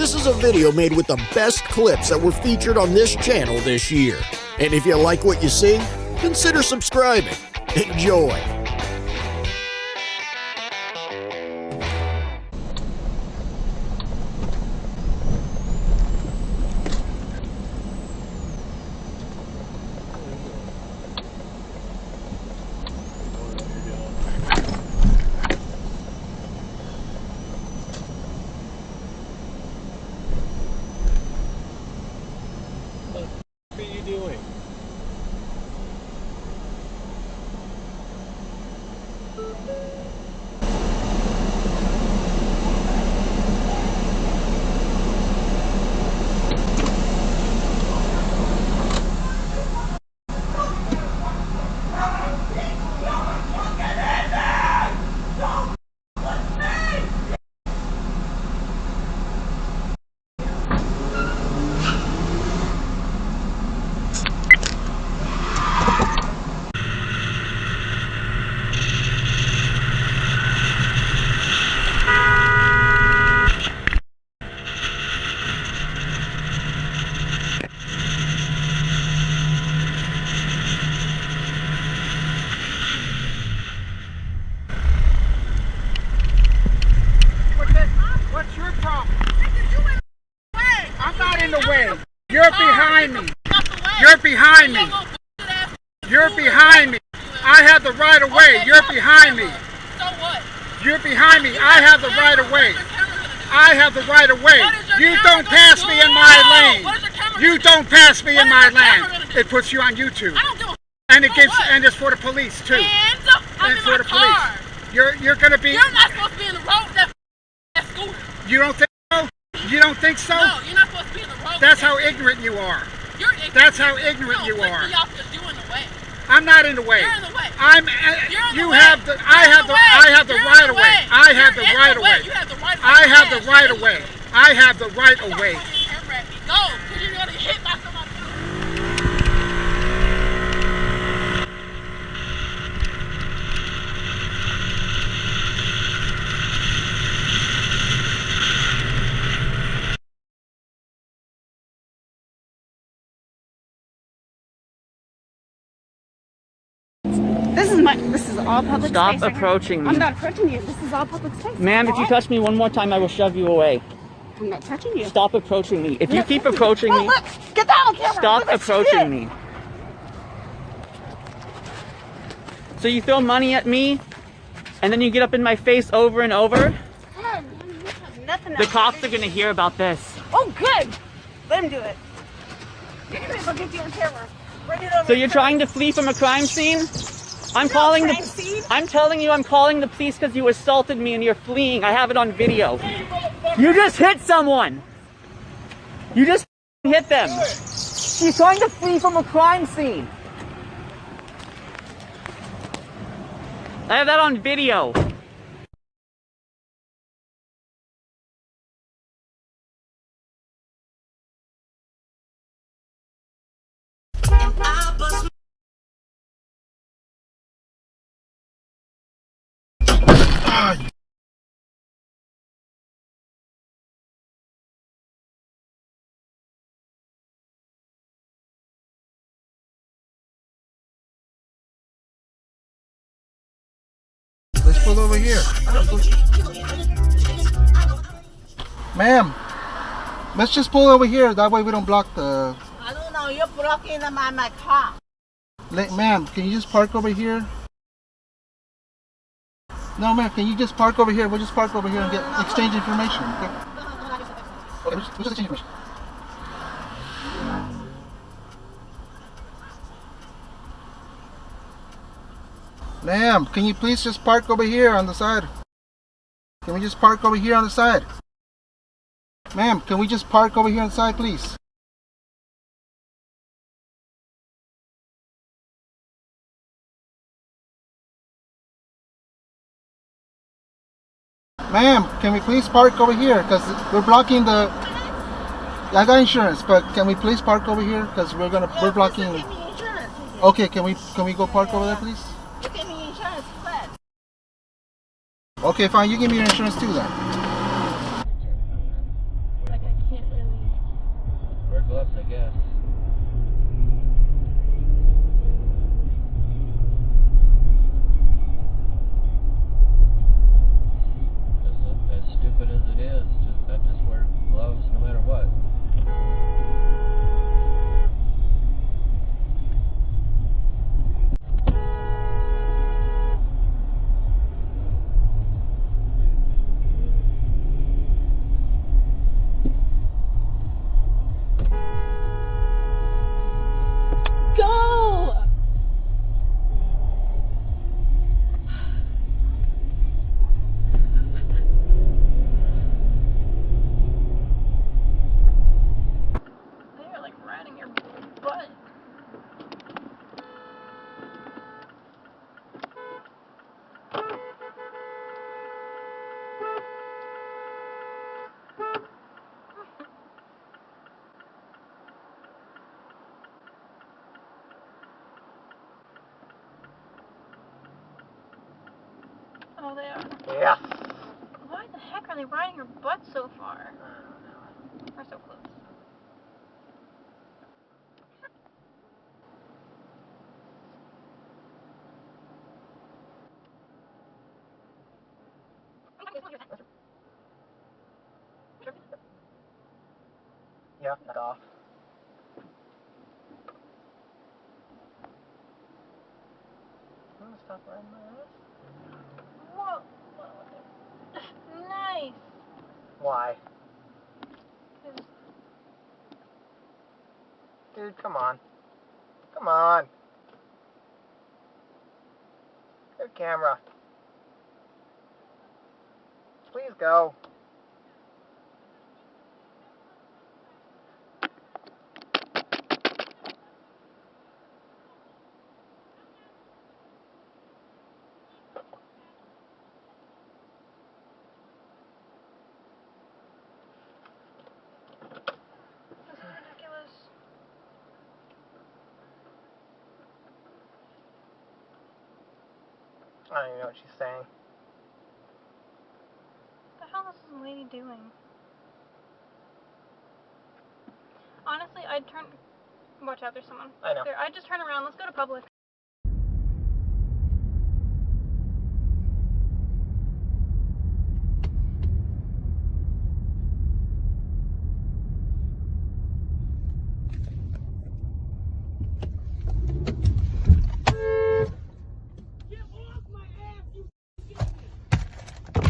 This is a video made with the best clips that were featured on this channel this year. And if you like what you see, consider subscribing. Enjoy! What are you doing? What's your problem? I'm not in the way. You're behind me. You're behind me. You're behind me. I have the right of way. You're behind me. So what? You're behind me. I have the right of way. I have the right of way. You don't pass me in my lane. You don't pass me in my lane. It puts you on YouTube. I don't give a And it gives, and it's for the police too. I'm And in for my the car. police. You're gonna be. You're not supposed to be in the road with that scooter. You don't think so? You don't think so? No, you're not supposed to be in the road. That's how ignorant you are. You're ignorant. That's how ignorant you are. You're in the way. I'm not in the way. You're in the way. I'm. You're in the You way. have the. I have the. I have the right of way. I have the right of way. You have the right of way. I have the right of way. I have the right of way. Go, because you're gonna get hit by somebody. This is all public Stop space. approaching me. I'm not approaching you. This is all public space. Ma'am, if you touch me one more time, I will shove you away. I'm not touching you. Stop approaching me. If you keep approaching me, Look, get down on camera. stop Look, approaching shit. me. So you throw money at me, and then you get up in my face over and over? Nothing The else. cops are gonna hear about this. Oh, good. Let him do it. I'll get you on camera. Bring it over. So you're trying to flee from a crime scene? I'm calling crime scene. I'm telling you, I'm calling the police because you assaulted me and you're fleeing. I have it on video. You just hit someone. You just hit them. She's trying to flee from a crime scene. I have that on video. Let's pull over here. Ma'am, let's just pull over here. That way we don't block the... I don't know, you're blocking my car. Ma'am, can you just park over here? No, ma'am, can you just park over here? We'll just park over here and get exchange information. Okay, we'll just exchange information. Ma'am, can you please just park over here on the side? Can we just park over here on the side? Ma'am, can we just park over here on the side, please? Ma'am, can we please park over here? Because we're blocking the... I got insurance, but can we please park over here? Because we're blocking... Give me insurance. Okay, can we go park over there, please? You give me insurance first. Okay, fine. You give me your insurance too, then. Oh, they are. Yeah. Why the heck are they riding your butt so far? Or so close? Yeah, knock off. I'm gonna stop riding my ass. Whoa. Nice. Why? Dude, come on. Come on. Good camera. Please go. This is ridiculous. I don't even know what she's saying. What the hell is this lady doing? Honestly, I'd turn. Watch out, there's someone. I know. There, I'd just turn around. Let's go to public.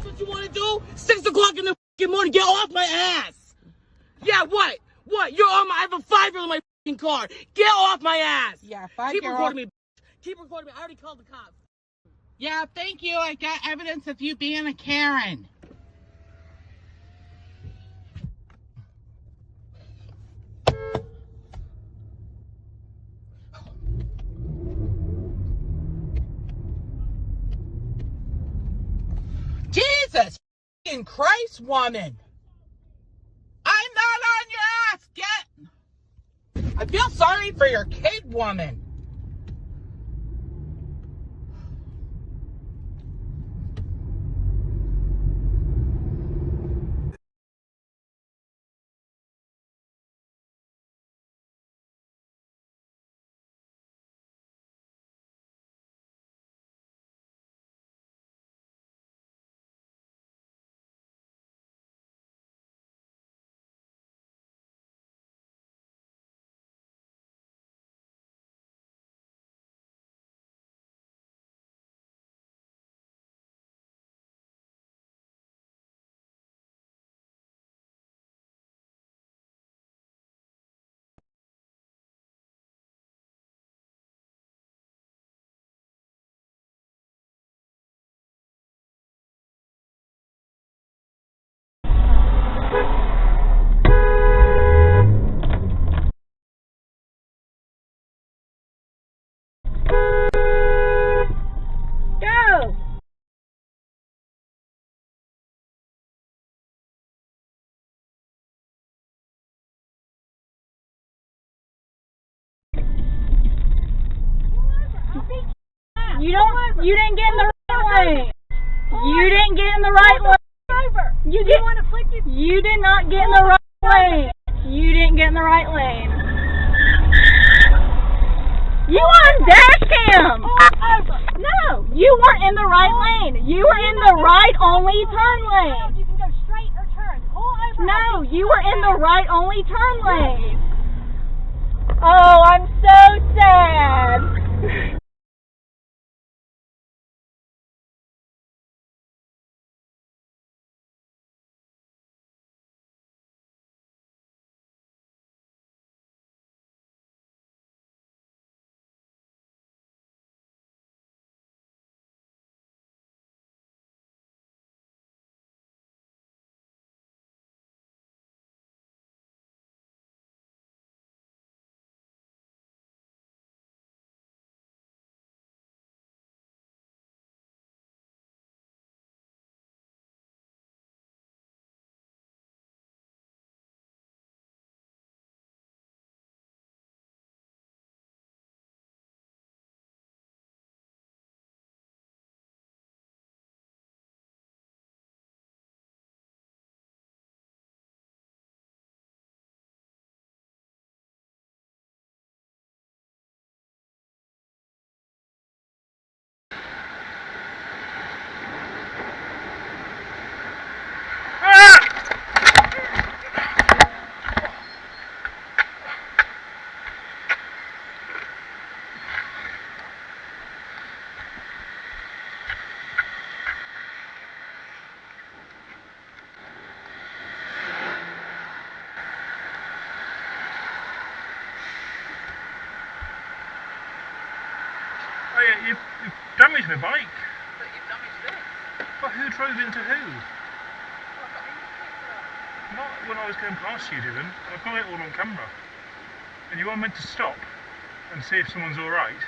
What you want to do? 6 o'clock in the f***ing morning, get off my ass! Yeah, what? What? You're on my, I have a 5-year-old in my f***ing car. Get off my ass! Yeah, Keep 5-year-old. recording me, keep recording me. I already called the cops. Yeah, thank you. I got evidence of you being a Karen. Jesus f***ing Christ, woman. I'm not on your ass. Get. I feel sorry for your kid, woman. Go! You didn't get in the right lane. You didn't get in the right lane. You did not get in the right lane. You didn't get in the right lane. You on Dashcam. No, you weren't in the right lane. You were in the right only turn lane. You can go straight or turn. Pull over. No, you were in the right only turn lane. Oh, I'm so sad. taking a bike. But you damaged it. But who drove into who? Not when I was going past you, Dylan. I've got it all on camera. And you are meant to stop and see if someone's alright.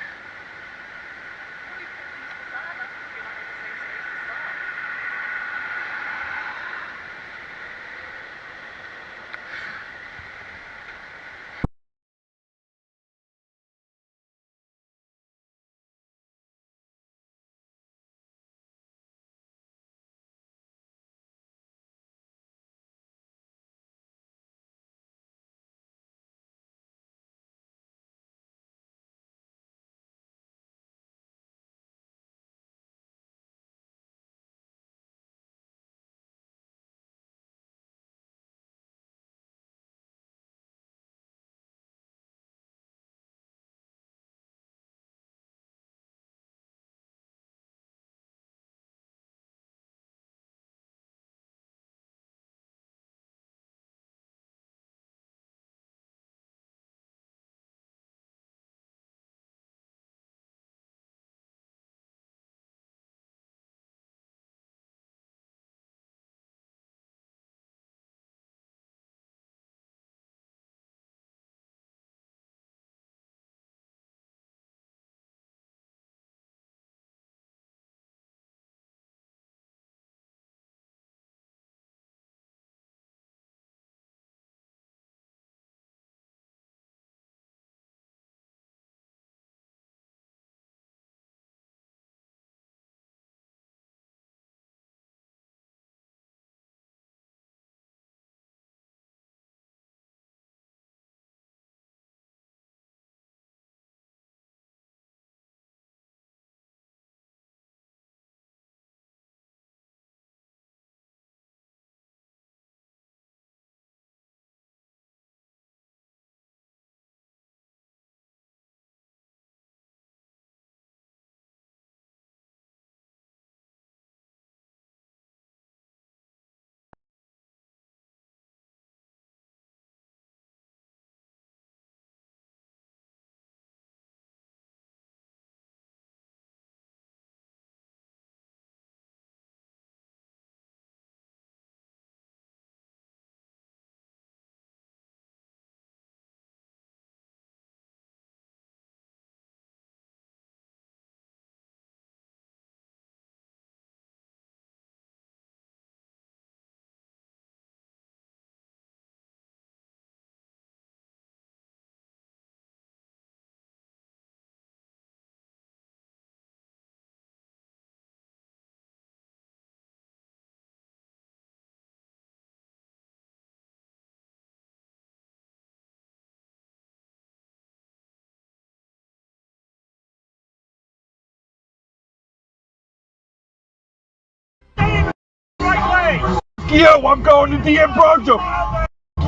You, I'm going to the Unprovoked.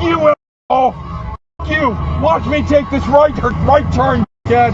You, oh, you, watch me take this right turn, kid.